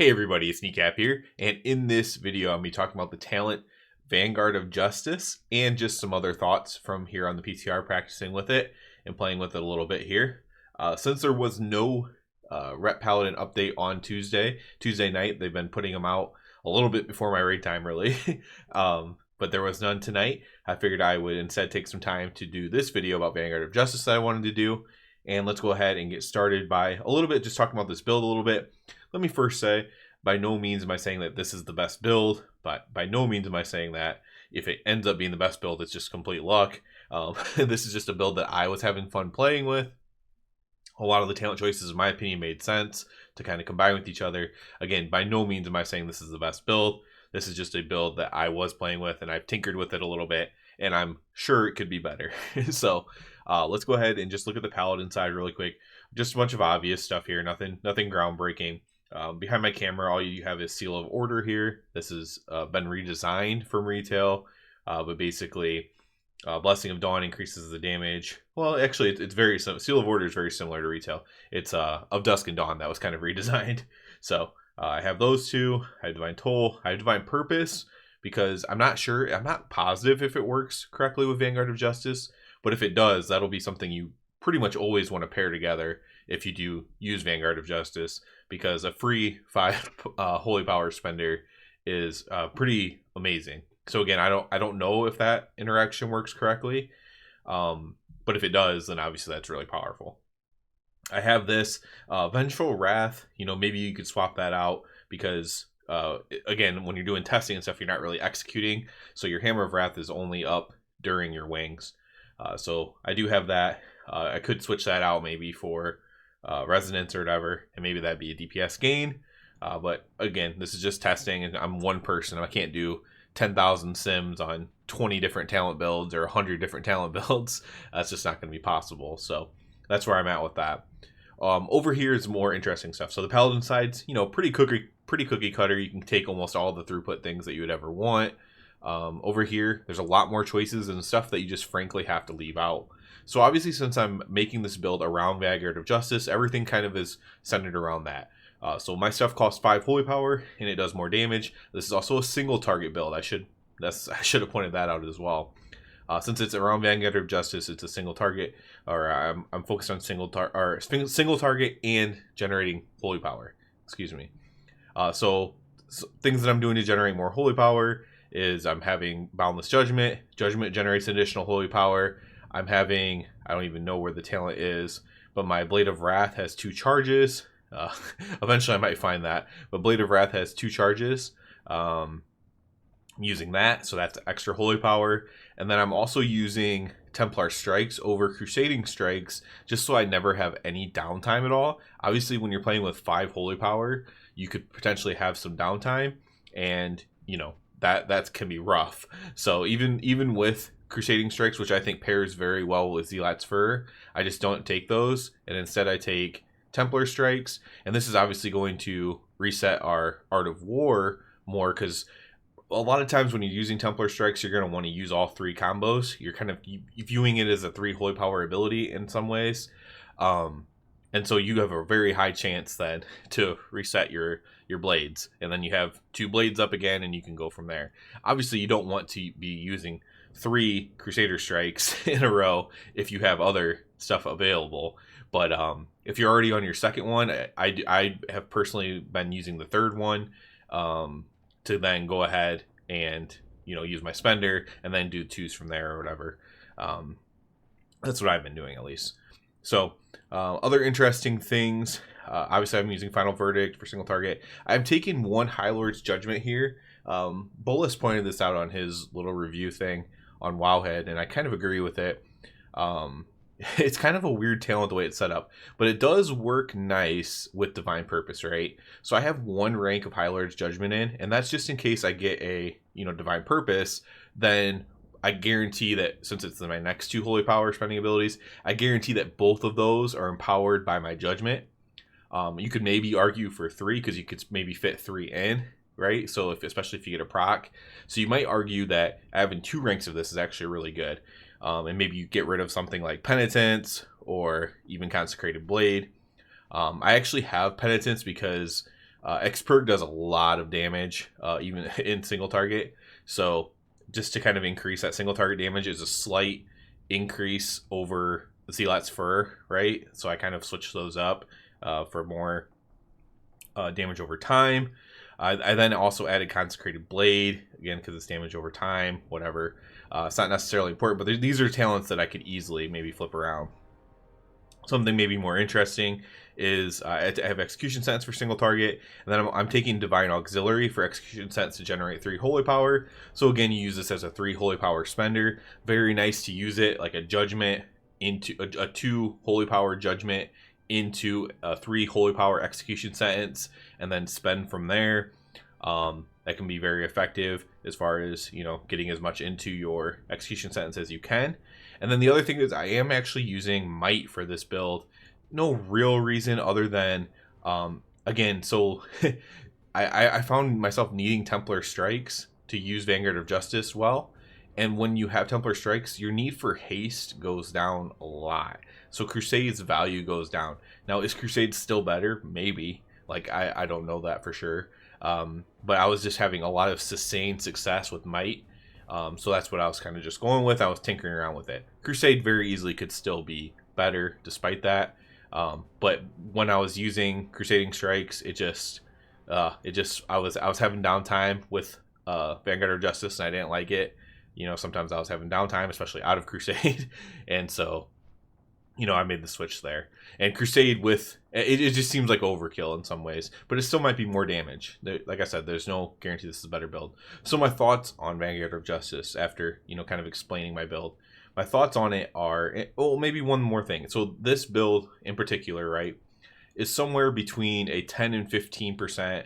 Hey everybody, it's Kneecap here, and in this video I'm going to be talking about the talent Vanguard of Justice and just some other thoughts from here on the PTR, practicing with it and playing with it a little bit here. Since there was no Rep Paladin update on Tuesday night, they've been putting them out a little bit before my raid time really, but there was none tonight. I figured I would instead take some time to do this video about Vanguard of Justice that I wanted to do, and let's go ahead and get started by a little bit just talking about this build a little bit. Let me first say, by no means am I saying that this is the best build, but by no means am I saying that if it ends up being the best build, it's just complete luck. This is just a build that I was having fun playing with. A lot of the talent choices, in my opinion, made sense to kind of combine with each other. Again, by no means am I saying this is the best build. This is just a build that I was playing with, and I've tinkered with it a little bit, and I'm sure it could be better. So let's go ahead and just look at the Paladin side really quick. Just a bunch of obvious stuff here, nothing groundbreaking. Behind my camera, all you have is Seal of Order here. This has been redesigned from retail, but basically, Blessing of Dawn increases the damage. Well, actually, it's very similar. Seal of Order is very similar to retail. It's of Dusk and Dawn that was kind of redesigned. So I have those two. I have Divine Toll. I have Divine Purpose because I'm not sure. I'm not positive if it works correctly with Vanguard of Justice, but if it does, that'll be something you pretty much always want to pair together if you do use Vanguard of Justice, because a free 5 Holy Power spender is pretty amazing. So again, I don't know if that interaction works correctly, but if it does, then obviously that's really powerful. I have this Vengeful Wrath. You know, maybe you could swap that out because again, when you're doing testing and stuff, you're not really executing, so your Hammer of Wrath is only up during your wings. So I do have that. I could switch that out maybe for Resonance or whatever, and maybe that'd be a DPS gain. But again, this is just testing, and I'm one person. I can't do 10,000 sims on 20 different talent builds or 100 different talent builds. That's just not going to be possible. So that's where I'm at with that. Over here is more interesting stuff. So the Paladin side's, you know, pretty cookie cutter. You can take almost all the throughput things that you would ever want. Over here, there's a lot more choices and stuff that you just frankly have to leave out. So obviously, since I'm making this build around Vanguard of Justice, everything kind of is centered around that. So my stuff costs 5 Holy Power, and it does more damage. This is also a single target build. I should have pointed that out as well. Since it's around Vanguard of Justice, it's a single target, or I'm focused on single target and generating Holy Power. Excuse me. So things that I'm doing to generate more Holy Power is I'm having Boundless Judgment. Judgment generates additional Holy Power. I'm having, I don't even know where the talent is, but my Blade of Wrath has 2 charges. Eventually I might find that, but Blade of Wrath has 2 charges. I'm using that, so that's extra Holy Power. And then I'm also using Templar Strikes over Crusading Strikes, just so I never have any downtime at all. Obviously, when you're playing with 5 Holy Power, you could potentially have some downtime, and you know, that can be rough. So even with Crusading Strikes, which I think pairs very well with Zealot's Fur, I just don't take those, and instead I take Templar Strikes. And this is obviously going to reset our Art of War more, because a lot of times when you're using Templar Strikes, you're going to want to use all 3 combos. You're kind of viewing it as a 3 Holy Power ability in some ways, and so you have a very high chance then to reset your blades, and then you have 2 blades up again, and you can go from there. Obviously, you don't want to be using 3 Crusader Strikes in a row if you have other stuff available. But if you're already on your second one, I have personally been using the third one to then go ahead and, you know, use my spender and then do 2s from there or whatever. That's what I've been doing, at least. So other interesting things, obviously I'm using Final Verdict for single target. I'm taking 1 High Lord's Judgment here. Bolus pointed this out on his little review thing on Wowhead, and I kind of agree with it. It's kind of a weird talent the way it's set up, but it does work nice with Divine Purpose, right? So I have 1 rank of High Lord's Judgment in, and that's just in case I get a, you know, Divine Purpose. Then I guarantee that since it's my next 2 Holy Power spending abilities, I guarantee that both of those are empowered by my Judgment. You could maybe argue for 3 because you could maybe fit 3 in, right? So especially if you get a proc, so you might argue that having 2 ranks of this is actually really good. And maybe you get rid of something like Penitence or even Consecrated Blade. I actually have Penitence because Expert does a lot of damage, even in single target. So just to kind of increase that single target damage is a slight increase over the Zealot's Fur, right? So I kind of switched those up for more damage over time. I then also added Consecrated Blade, again, because it's damage over time, whatever. It's not necessarily important, but these are talents that I could easily maybe flip around. Something maybe more interesting is I have Execution Sentence for single target, and then I'm taking Divine Auxiliary for Execution Sentence to generate 3 Holy Power. So again, you use this as a 3 Holy Power spender. Very nice to use it like a Judgment into a 2 Holy Power Judgment into a 3 Holy Power Execution Sentence, and then spend from there. That can be very effective as far as, you know, getting as much into your Execution Sentence as you can. And then the other thing is I am actually using Might for this build. No real reason other than, again, so I found myself needing Templar Strikes to use Vanguard of Justice well. And when you have Templar Strikes, your need for haste goes down a lot. So Crusade's value goes down. Now, is Crusade still better? Maybe. Like, I don't know that for sure. But I was just having a lot of sustained success with Might. So that's what I was kind of just going with. I was tinkering around with it. Crusade very easily could still be better despite that. But when I was using Crusading Strikes, I was having downtime with Vanguard of Justice, and I didn't like it. You know, sometimes I was having downtime, especially out of Crusade, and so, you know, I made the switch there. And Crusade with it just seems like overkill in some ways, but it still might be more damage. Like I said, there's no guarantee this is a better build. So my thoughts on Vanguard of Justice after, you know, kind of explaining my build. My thoughts on it are, oh, maybe one more thing. So this build in particular, right, is somewhere between a 10 and 15%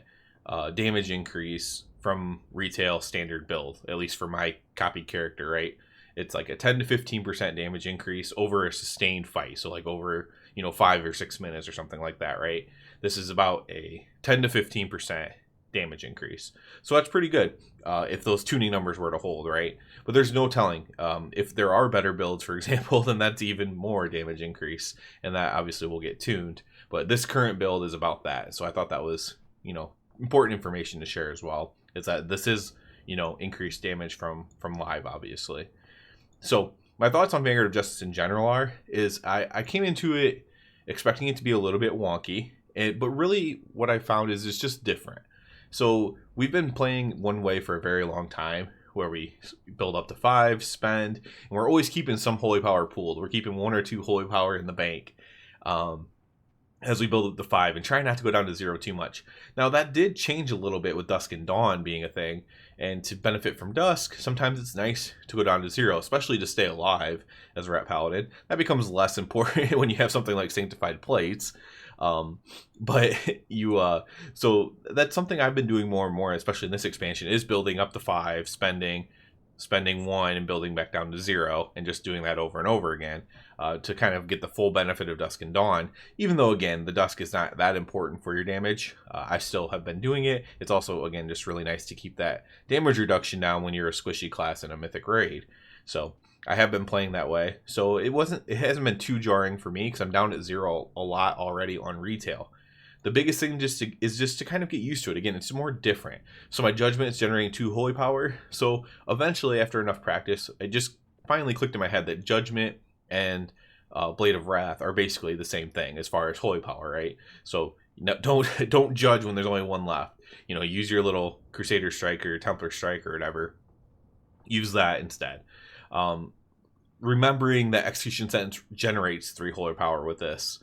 damage increase from retail standard build, at least for my copied character, right? It's like a 10 to 15% damage increase over a sustained fight. So like over, you know, 5 or 6 minutes or something like that, right? This is about a 10 to 15% damage increase. So that's pretty good if those tuning numbers were to hold, right? But there's no telling. If there are better builds, for example, then that's even more damage increase. And that obviously will get tuned. But this current build is about that. So I thought that was, you know, important information to share as well. Is that this is, you know, increased damage from live, obviously. So my thoughts on Vanguard of Justice in general is I came into it expecting it to be a little bit wonky, but really what I found is it's just different. So we've been playing one way for a very long time, where we build up to 5, spend, and we're always keeping some holy power pooled. We're keeping 1 or 2 holy power in the bank as we build up to 5 and try not to go down to 0 too much. Now that did change a little bit with Dusk and Dawn being a thing, and to benefit from Dusk, sometimes it's nice to go down to 0, especially to stay alive as a Rat Paladin. That becomes less important when you have something like Sanctified Plates. But so that's something I've been doing more and more, especially in this expansion, is building up to 5, spending 1 and building back down to 0, and just doing that over and over again to kind of get the full benefit of Dusk and Dawn. Even though, again, the Dusk is not that important for your damage, I still have been doing it. It's also, again, just really nice to keep that damage reduction down when you're a squishy class in a Mythic raid. So I have been playing that way. So it hasn't been too jarring for me because I'm down at 0 a lot already on retail. The biggest thing is just to kind of get used to it. Again, it's more different. So my Judgment is generating 2 holy power. So eventually, after enough practice, it just finally clicked in my head that Judgment and Blade of Wrath are basically the same thing as far as holy power, right? So don't judge when there's only 1 left. You know, use your little Crusader Strike or Templar Strike or whatever. Use that instead. Remembering that Execution Sentence generates 3 holy power with this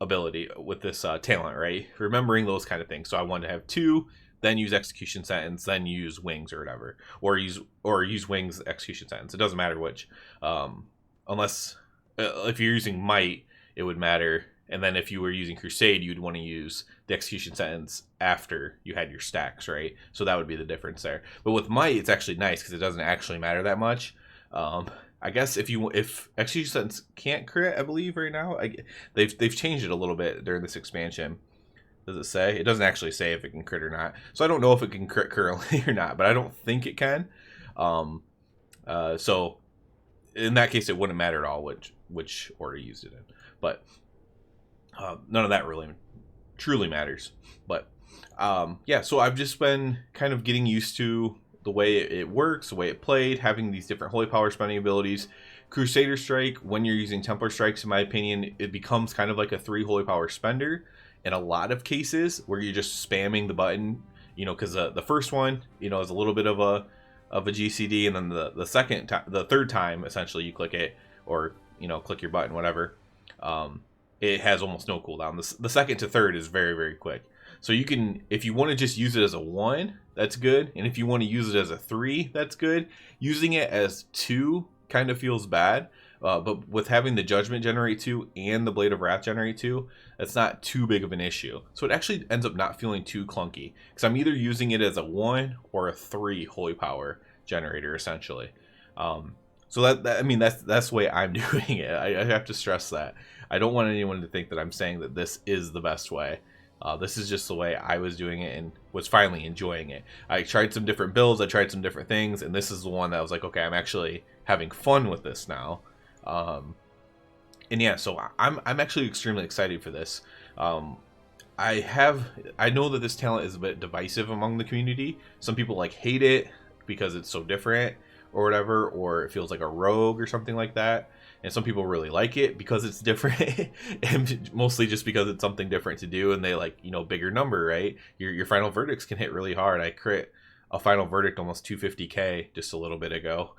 ability, with this talent, right? Remembering those kind of things. So I wanted to have 2, then use Execution Sentence, then use Wings or whatever, or use Wings Execution Sentence. It doesn't matter which, unless if you're using Might, it would matter. And then if you were using Crusade, you'd want to use the Execution Sentence after you had your stacks, right? So that would be the difference there. But with Might, it's actually nice because it doesn't actually matter that much. I guess if Execution Sentence can't crit, I believe right now, they've changed it a little bit during this expansion. Does it say? It doesn't actually say if it can crit or not. So I don't know if it can crit currently or not, but I don't think it can. So in that case, it wouldn't matter at all which order you used it in. But none of that really truly matters. But Yeah, so I've just been kind of getting used to the way it works, the way it played, having these different holy power spending abilities. Crusader Strike, when you're using Templar Strikes, in my opinion, it becomes kind of like a 3 holy power spender in a lot of cases where you're just spamming the button, because the first one, is a little bit of a GCD, and then the third time, essentially, you click it, or click your button, whatever. It has almost no cooldown. The second to third is very, very quick. So you can, if you want to just use it as a 1, that's good. And if you want to use it as a 3, that's good. Using it as 2 kind of feels bad. But with having the Judgment generate 2 and the Blade of Wrath generate 2, that's not too big of an issue. So it actually ends up not feeling too clunky, because I'm either using it as a 1 or a 3 holy power generator, essentially. So that's the way I'm doing it. I have to stress that. I don't want anyone to think that I'm saying that this is the best way. This is just the way I was doing it and was finally enjoying it. I tried some different builds, I tried some different things, and this is the one that I was like, okay, I'm actually having fun with this now. And yeah, so I'm actually extremely excited for this. I know that this talent is a bit divisive among the community. Some people hate it because it's so different or whatever, or it feels like a rogue or something like that. And some people really like it because it's different, and mostly just because it's something different to do, and they bigger number, right? Your final verdicts can hit really hard. I crit a final verdict almost 250k just a little bit ago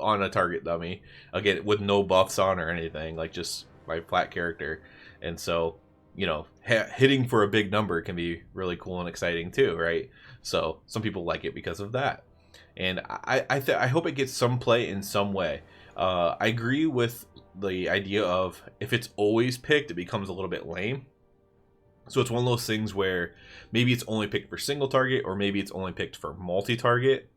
on a target dummy, again with no buffs on or anything, just my flat character. And so hitting for a big number can be really cool and exciting too, right? So some people like it because of that, and I hope it gets some play in some way. I agree with the idea of, if it's always picked, it becomes a little bit lame. So it's one of those things where maybe it's only picked for single target, or maybe it's only picked for multi-target.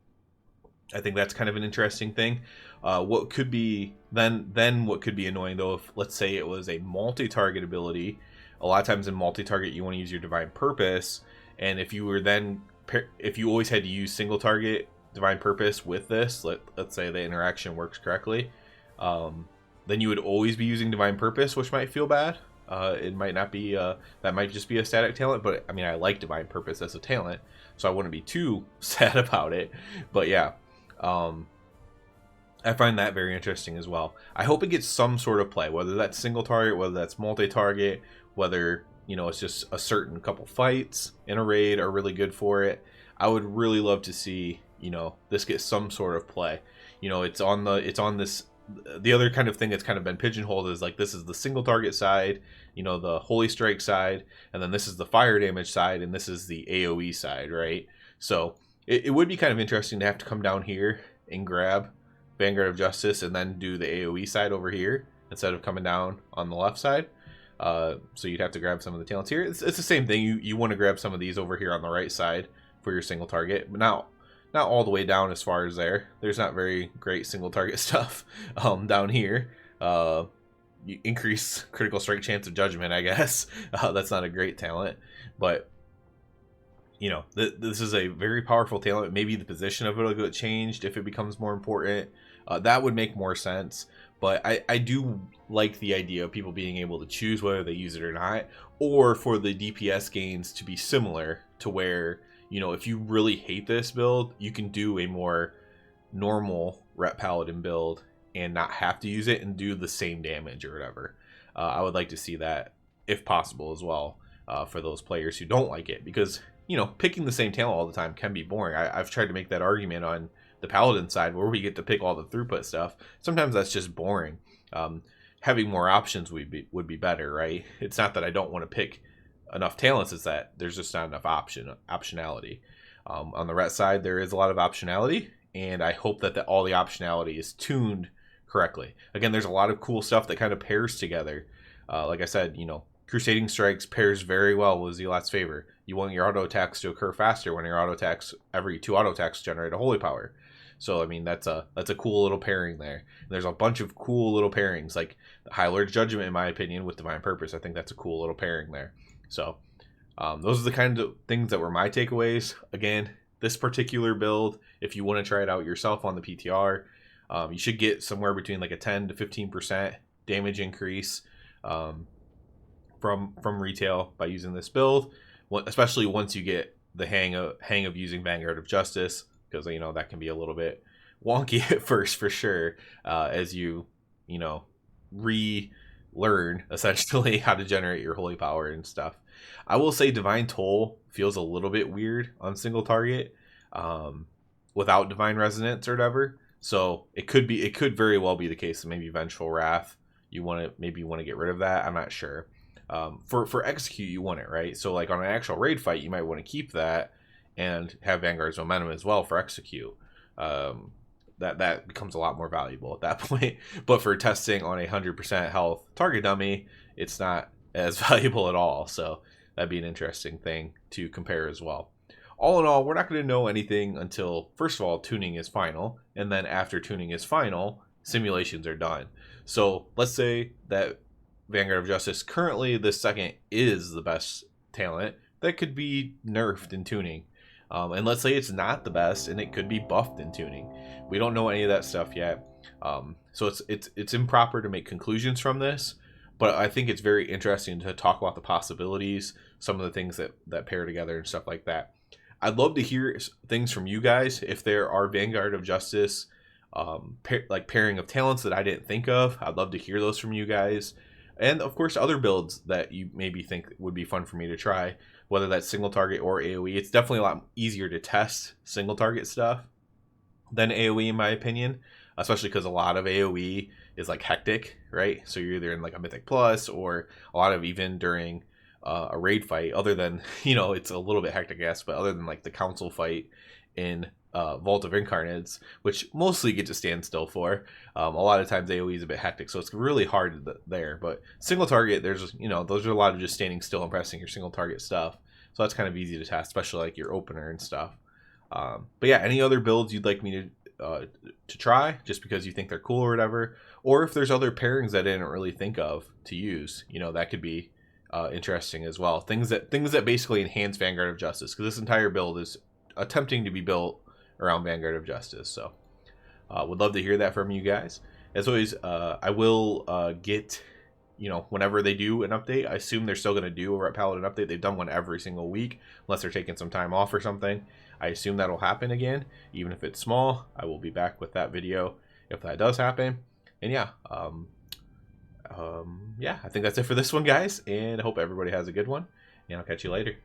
I think that's kind of an interesting thing. What could be what could be annoying though, if let's say it was a multi-target ability. A lot of times in multi-target you want to use your Divine Purpose, and if you always had to use single target Divine Purpose with this, let's say the interaction works correctly, then you would always be using Divine Purpose, which might feel bad. It might not be, that might just be a static talent, but I mean, I like Divine Purpose as a talent, so I wouldn't be too sad about it. But yeah, I find that very interesting as well. I hope it gets some sort of play, whether that's single target, whether that's multi-target, whether it's just a certain couple fights in a raid are really good for it. I would really love to see this gets some sort of play. It's on this. The other kind of thing that's kind of been pigeonholed is this is the single target side, the Holy Strike side, and then this is the fire damage side, and this is the AoE side, right? So it would be kind of interesting to have to come down here and grab Vanguard of Justice and then do the AoE side over here instead of coming down on the left side. So you'd have to grab some of the talents here. It's the same thing. You want to grab some of these over here on the right side for your single target, but not all the way down as far as there. There's not very great single target stuff down here. You increase critical strike chance of judgment, I guess. That's not a great talent, but this is a very powerful talent. Maybe the position of it will get changed if it becomes more important. That would make more sense. But I do like the idea of people being able to choose whether they use it or not, or for the DPS gains to be similar to where if you really hate this build, you can do a more normal Ret Paladin build and not have to use it and do the same damage or whatever. I would like to see that, if possible, as well, for those players who don't like it, because picking the same talent all the time can be boring. I've tried to make that argument on the Paladin side, where we get to pick all the throughput stuff. Sometimes that's just boring. Having more options would be better, right? It's not that I don't want to pick enough talents, is that there's just not enough optionality. On the Ret side, there is a lot of optionality, and I hope that all the optionality is tuned correctly. Again, there's a lot of cool stuff that kind of pairs together. Like I said, Crusading Strikes pairs very well with Zealot's Favor. You want your auto attacks to occur faster when your auto attacks, every 2 auto attacks generate a holy power. So I mean, that's a cool little pairing there. And there's a bunch of cool little pairings, like High Lord's Judgment, in my opinion, with Divine Purpose. I think that's a cool little pairing there. So those are the kind of things that were my takeaways. Again, this particular build, if you want to try it out yourself on the PTR, you should get somewhere between a 10 to 15% damage increase from retail by using this build. especially once you get the hang of using Vanguard of Justice, because you know that can be a little bit wonky at first for sure, as you know relearn essentially how to generate your holy power and stuff. I will say Divine Toll feels a little bit weird on single target, without Divine Resonance or whatever. So it could very well be the case that maybe Vengeful Wrath, you want to get rid of that. I'm not sure. For execute, you want it, right? So like on an actual raid fight, you might want to keep that and have Vanguard's momentum as well for execute. That becomes a lot more valuable at that point. But for testing on 100% health target dummy, it's not as valuable at all. So that'd be an interesting thing to compare as well. All in all, we're not going to know anything until, first of all, tuning is final, and then after tuning is final, simulations are done. So let's say that Vanguard of Justice currently this second is the best talent. That could be nerfed in tuning. And let's say it's not the best and it could be buffed in tuning. We don't know any of that stuff yet. So it's improper to make conclusions from this, but I think it's very interesting to talk about the possibilities, some of the things that pair together and stuff like that. I'd love to hear things from you guys. If there are Vanguard of Justice pairing of talents that I didn't think of, I'd love to hear those from you guys. And of course, other builds that you maybe think would be fun for me to try, whether that's single target or AoE. It's definitely a lot easier to test single target stuff than AoE, in my opinion, especially because a lot of AoE is like hectic, right? So you're either in like a Mythic Plus or a lot of even during a raid fight, other than, it's a little bit hectic, I guess, but other than like the council fight in Vault of Incarnates, which mostly get to stand still for. A lot of times AoE is a bit hectic, so it's really hard there. But single target, there's those are a lot of just standing still and pressing your single target stuff, so that's kind of easy to test, especially like your opener and stuff. But yeah, any other builds you'd like me to try, just because you think they're cool or whatever, or if there's other pairings that I didn't really think of to use, that could be interesting as well. Things that basically enhance Vanguard of Justice, because this entire build is attempting to be built around Vanguard of Justice. So would love to hear that from you guys. As always, I will get, whenever they do an update. I assume they're still going to do a Rep Paladin update. They've done one every single week, unless they're taking some time off or something. I assume that'll happen again, even if it's small. I will be back with that video if that does happen. And yeah, yeah, I think that's it for this one, guys, and I hope everybody has a good one, and I'll catch you later.